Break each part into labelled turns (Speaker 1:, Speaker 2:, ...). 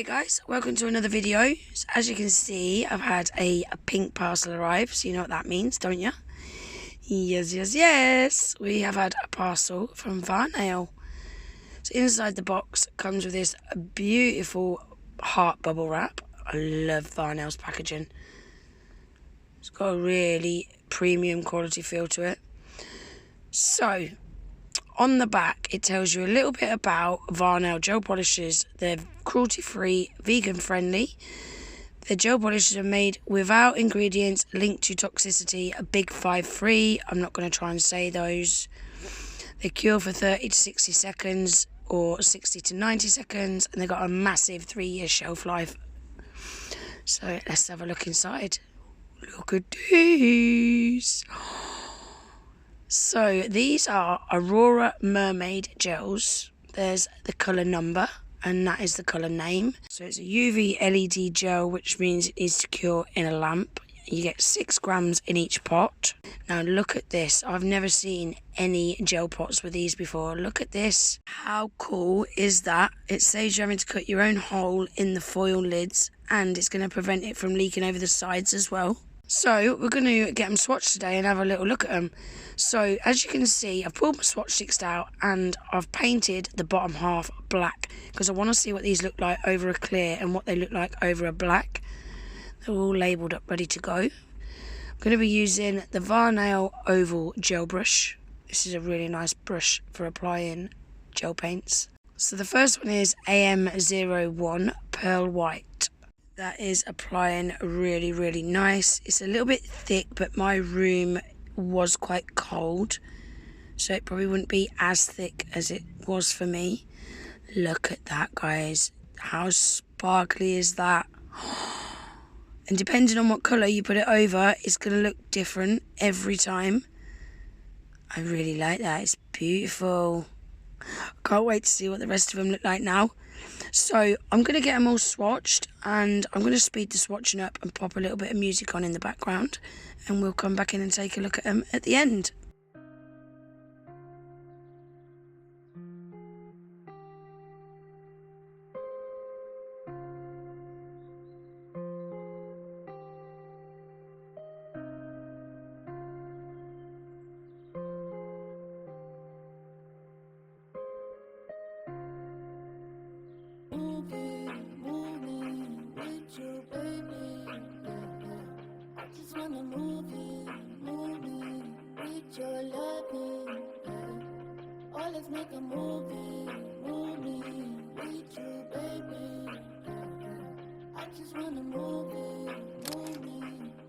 Speaker 1: guys, welcome to another video. So as you can see, I've had a pink parcel arrive, so you know what that means, don't you? Yes. We have had a parcel from Varnail. So inside the box comes with this beautiful heart bubble wrap. I love Varnail's packaging. It's got a really premium quality feel to it. So on the back, it tells you a little bit about Varnail gel polishes. They're cruelty-free, vegan-friendly. The gel polishes are made without ingredients linked to toxicity, a big 5 free. I'm not going to try and say those. They cure for 30 to 60 seconds or 60 to 90 seconds, and they've got a massive 3-year shelf life. So let's have a look inside. Look at these. So these are Aurora Mermaid gels. There's the colour number and that is the colour name. So it's a UV LED gel, which means it needs to cure in a lamp. You get 6 grams in each pot. Now look at this. I've never seen any gel pots with these before. Look at this. How cool is that? It saves you having to cut your own hole in the foil lids, and it's going to prevent it from leaking over the sides as well. So we're going to get them swatched today and have a little look at them. So as you can see, I've pulled my swatch sticks out and I've painted the bottom half black because I want to see what these look like over a clear and what they look like over a black. They're all labelled up, ready to go. I'm going to be using the Varnail Oval Gel Brush. This is a really nice brush for applying gel paints. So the first one is AM01 Pearl White. That is applying really nice. It's a little bit thick, but my room was quite cold, so it probably wouldn't be as thick as it was for me. Look at that, guys. How sparkly is that? And depending on what colour you put it over, it's going to look different every time. I really like that. It's beautiful. Can't wait to see what the rest of them look like now. So I'm going to get them all swatched, and I'm going to speed the swatching up and pop a little bit of music on in the background, and we'll come back in and take a look at them at the end.
Speaker 2: Let's make a movie with you, baby. I just wanna movie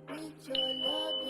Speaker 2: with your loving.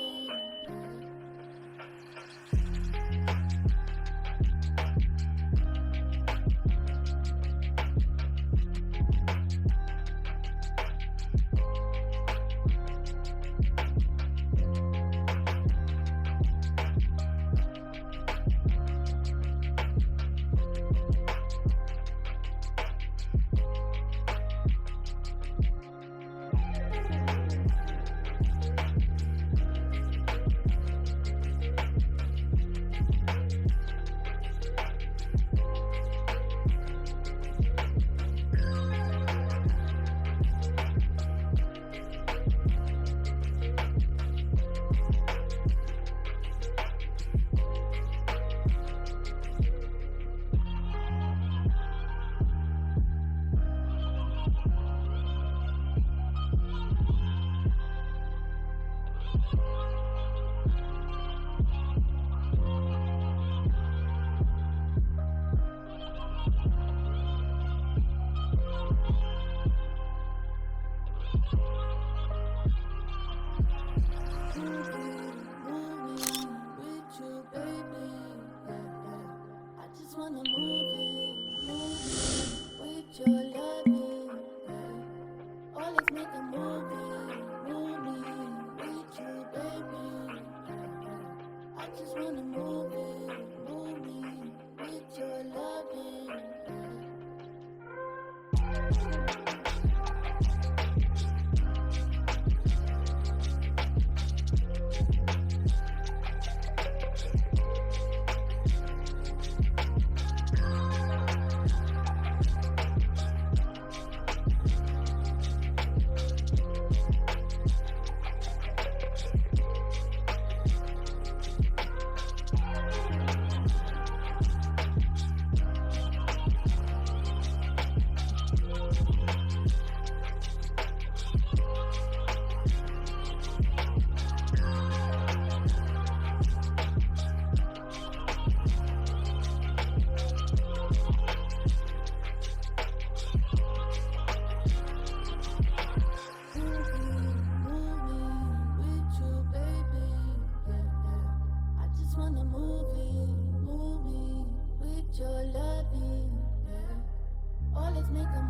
Speaker 2: let's make a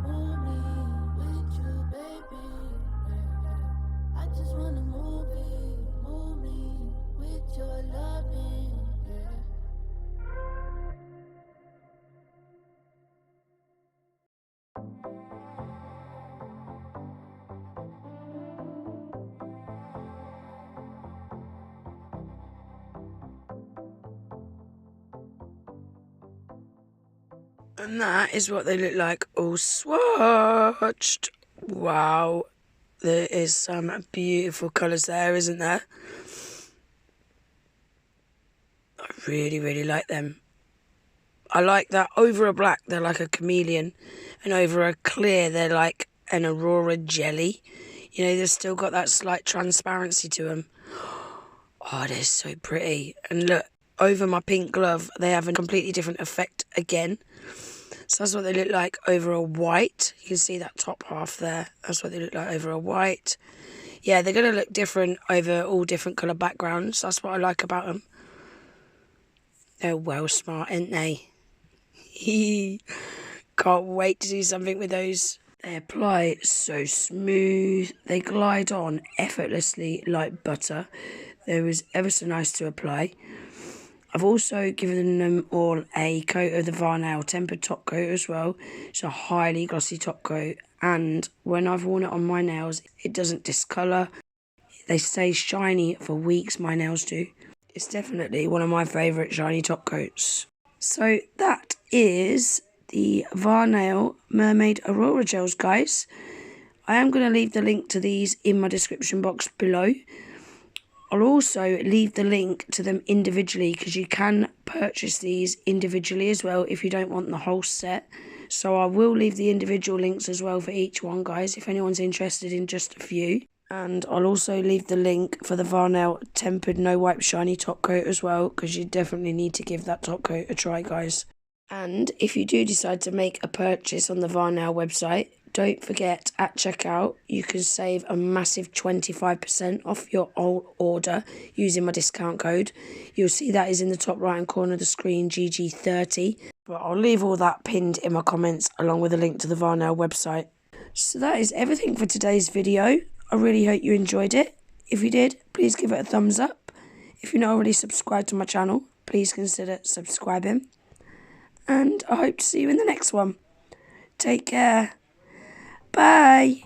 Speaker 2: movie with you, baby. I just wanna move me with your loving.
Speaker 1: And that is what they look like all swatched. Wow, there is some beautiful colours there, isn't there? I really, really like them. I like that over a black, they're like a chameleon, and over a clear, they're like an Aurora jelly. You know, they've still got that slight transparency to them. Oh, they're so pretty. And look, over my pink glove, they have a completely different effect again. So that's what they look like over a white. You can see that top half there. That's what they look like over a white. Yeah, they're going to look different over all different colour backgrounds. That's what I like about them. They're well smart, aren't they? Can't wait to do something with those. They apply so smooth. They glide on effortlessly like butter. They was ever so nice to apply. I've also given them all a coat of the Varnail tempered top coat as well. It's a highly glossy top coat, and when I've worn it on my nails, it doesn't discolour. They stay shiny for weeks, my nails do. It's definitely one of my favourite shiny top coats. So that is the Varnail Mermaid Aurora gels, guys. I am going to leave the link to these in my description box below. I'll also leave the link to them individually, because you can purchase these individually as well if you don't want the whole set. So I will leave the individual links as well for each one, guys, if anyone's interested in just a few. And I'll also leave the link for the Varnail tempered no wipe shiny top coat as well, because you definitely need to give that top coat a try, guys. And if you do decide to make a purchase on the Varnail website, don't forget at checkout you can save a massive 25% off your old order using my discount code. You'll see that is in the top right hand corner of the screen, GG30. But I'll leave all that pinned in my comments along with a link to the Varnail website. So that is everything for today's video. I really hope you enjoyed it. If you did, please give it a thumbs up. If you're not already subscribed to my channel, please consider subscribing. And I hope to see you in the next one. Take care. Bye.